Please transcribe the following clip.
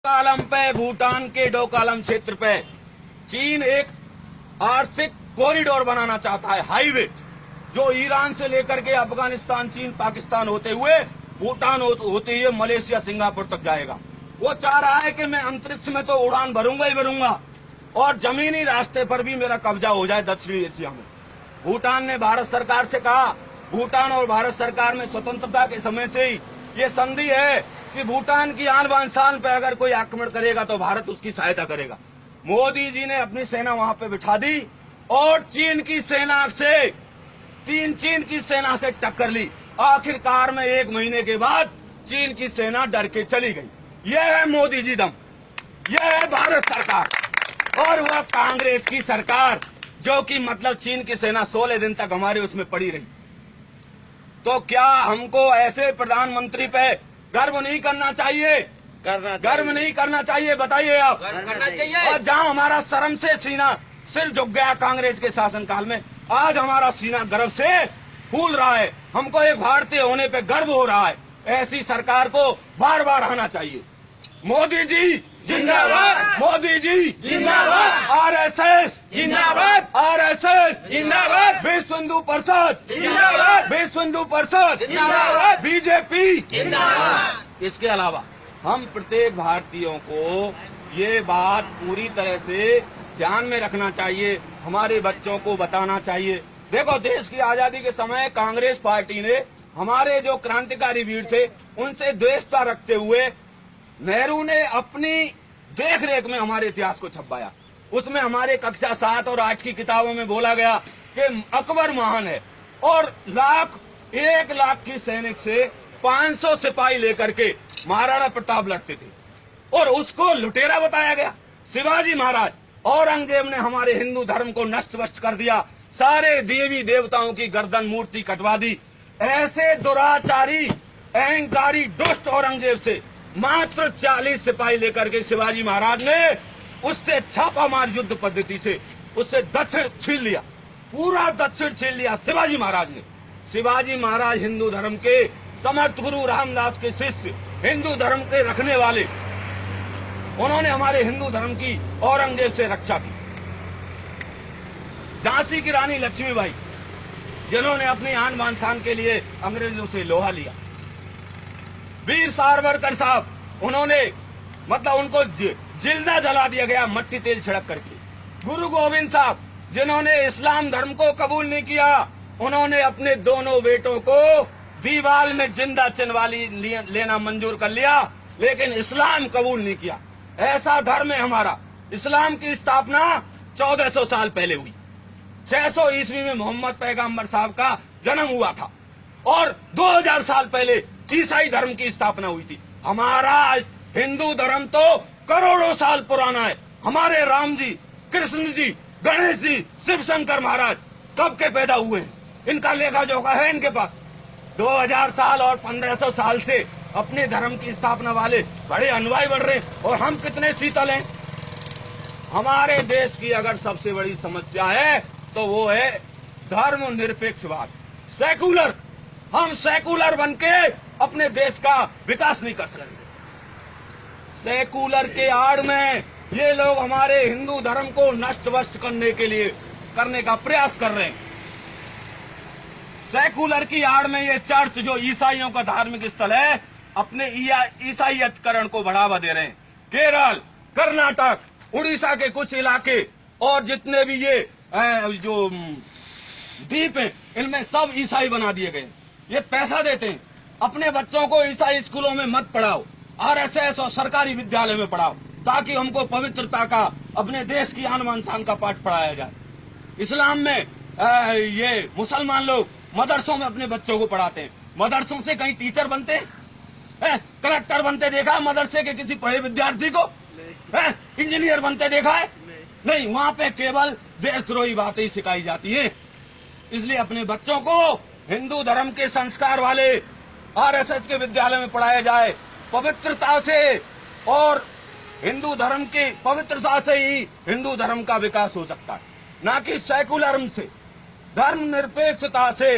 कालम पे भूटान के डोकालम क्षेत्र पे चीन एक आर्थिक कॉरिडोर बनाना चाहता है, हाईवे, जो ईरान से लेकर के अफगानिस्तान, चीन, पाकिस्तान होते हुए भूटान होते हुए मलेशिया, सिंगापुर तक जाएगा। वो चाह रहा है कि मैं अंतरिक्ष में तो उड़ान भरूंगा ही भरूंगा और जमीनी रास्ते पर भी मेरा कब्जा हो जाए दक्षिणी एशिया में। भूटान ने भारत सरकार से कहा, भूटान और भारत सरकार में स्वतंत्रता के समय से ही ये संधि है कि भूटान की आन बान शान पे अगर कोई आक्रमण करेगा तो भारत उसकी सहायता करेगा। मोदी जी ने अपनी सेना वहां पे बिठा दी और चीन की सेना से टक्कर ली। आखिरकार में 1 महीने के बाद चीन की सेना डर के चली गई। यह है मोदी जी दम, यह है भारत सरकार। और वह कांग्रेस की सरकार जो कि मतलब चीन की सेना 16 दिन तक हमारे उसमें पड़ी रही। तो क्या हमको ऐसे प्रधानमंत्री पे गर्व नहीं करना चाहिए? गर्व नहीं करना चाहिए, बताइए आप। करना चाहिए। और जहां हमारा शर्म से सीना सिर झुक गया कांग्रेस के शासनकाल में, आज हमारा सीना गर्व से फूल रहा है। हमको एक भारतीय होने पे गर्व हो रहा है। ऐसी सरकार को बार बार आना चाहिए। मोदी जी जिंदाबाद, मोदी जी जिंदाबाद, आरएसएस जिंदाबाद, आरएसएस जिंदाबाद, विश्व हिंदू परिषद जिंदाबाद, विश्व हिंदू परिषद जिंदाबाद, बीजेपी जिंदाबाद। इसके अलावा हम प्रत्येक भारतीयों को ये बात पूरी तरह से ध्यान में रखना चाहिए, हमारे बच्चों को बताना चाहिए। देखो, देश की आजादी के समय कांग्रेस पार्टी ने हमारे जो क्रांतिकारी वीर थे उनसे द्वेषता रखते हुए नेहरू ने अपनी देखरेख में हमारे इतिहास को छपाया। उसमें हमारे कक्षा 7 और 8 की किताबों में बोला गया कि अकबर महान है और 1 लाख की सैनिक से 500 सिपाही लेकर के महाराणा प्रताप लड़ते थे और उसको लुटेरा बताया गया। शिवाजी महाराज, औरंगजेब ने हमारे हिंदू धर्म को नष्ट भ्रष्ट कर दिया, सारे देवी देवताओं की गर्दन मूर्ति कटवा दी। ऐसे दुराचारी अहंकारी दुष्ट औरंगजेब से मात्र 40 सिपाही लेकर के शिवाजी महाराज ने उससे छापामार युद्ध पद्धति से उससे दक्षिण छीन लिया, पूरा दक्षिण छीन लिया शिवाजी महाराज ने। शिवाजी महाराज हिंदू धर्म के समर्थ गुरु रामदास के शिष्य, हिंदू धर्म के रखने वाले, उन्होंने हमारे हिंदू धर्म की औरंगजेब से रक्षा की। झांसी की रानी लक्ष्मीबाई, जिन्होंने अपनी आन बान शान के लिए अंग्रेजों से लोहा लिया। वीर सावरकर साहब, उन्होंने मतलब उनको जिल्दा जला दिया गया मट्टी तेल छिड़क करके। गुरु गोविंद साहब, जिन्होंने इस्लाम धर्म को कबूल नहीं किया, उन्होंने अपने दोनों बेटों को दीवाल में जिंदा चिनवाली लेना मंजूर कर लिया, लेकिन इस्लाम कबूल नहीं किया। ऐसा धर्म है हमारा। इस्लाम की स्थापना 1400 साल पहले हुई। 600 ईस्वी में मोहम्मद पैगंबर साहब का जन्म हुआ था और 2000 साल पहले ईसाई धर्म की स्थापना हुई थी। हमारा हिंदू धर्म तो करोड़ों साल पुराना है। हमारे राम जी, कृष्ण जी, गणेश जी, शिव शंकर महाराज कब के पैदा हुए हैं, इनका लेखा जोखा है इनके पास। 2000 साल और 1500 साल से अपने धर्म की स्थापना वाले बड़े अनुयायी बढ़ रहे हैं और हम कितने शीतल हैं। हमारे देश की अगर सबसे बड़ी समस्या है तो वो है धर्म निरपेक्षवाद, सेकुलर। हम सेकुलर बनके अपने देश का विकास नहीं कर सकते। सेकुलर के आड़ में ये लोग हमारे हिंदू धर्म को नष्ट भ्रष्ट करने का प्रयास कर रहे हैं। सेकुलर की आड़ में ये चर्च, जो ईसाइयों का धार्मिक स्थल है, अपने ईसाईयतकरण को बढ़ावा दे रहे हैं। केरल, कर्नाटक, उड़ीसा के कुछ इलाके और जितने भी ये जो द्वीप हैं, इनमें सब ईसाई बना दिए गए। ये पैसा देते हैं, अपने बच्चों को ईसाई स्कूलों में मत पढ़ाओ, आरएसएस और सरकारी विद्यालय में पढ़ाओ, ताकि हमको पवित्रता का, अपने देश की आन बान शान का पाठ पढ़ाया जाए। इस्लाम में ये मुसलमान लोग मदरसों में अपने बच्चों को पढ़ाते हैं। मदरसों से कहीं टीचर बनते हैं? कलेक्टर बनते देखा है मदरसे के किसी पढ़े विद्यार्थी को? इंजीनियर बनते देखा है? नहीं, वहां पे केवल देशद्रोही बातें ही सिखाई जाती है। इसलिए अपने बच्चों को हिंदू धर्म के संस्कार वाले आरएसएस के विद्यालय में पढ़ाया जाए, पवित्रता से, और हिंदू धर्म की पवित्रता से ही हिंदू धर्म का विकास हो सकता है, ना कि सेकुलरिज्म से, धर्म निरपेक्षता से।